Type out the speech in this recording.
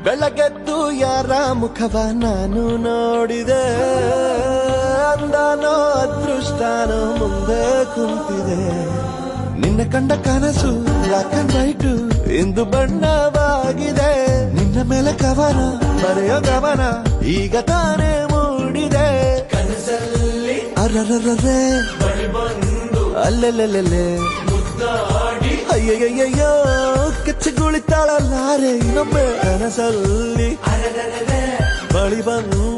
ಬೆಳಗೆದ್ದು ಯಾರ ಮುಖವ ನಾನು ನೋಡಿದೆ, ಅಂದಾನೋ ಅದೃಷ್ಟನೋ ಮುಂದೆ ಕುಂತಿದೆ. ನಿನ್ನ ಕಂಡ ಕನಸು ಬ್ಲಾಕ್ ಅಂಡ್ ವೈಟ್ ಇಂದು ಬಣ್ಣವಾಗಿದೆ. ನಿನ್ನ ಮೇಲೆ ಕವನ ಬರೆಯೋ ಗಮನ ಈಗ ತಾನೇ ಮೂಡಿದೆ. ಕನಸಲ್ಲಿ ಅರರರೇ ಅಲ್ಲೆಲ್ಲೆಲ್ಲೆ ಅಯ್ಯಯ್ಯಯ್ಯೋ ಕೆಚ್ಚಗುಳಿತಾಳಲ್ಲಾರೆ ಇನ್ನೊಮ್ಮೆ. ಕನಸಲ್ಲಿ ಬಳಿ ಬಂದು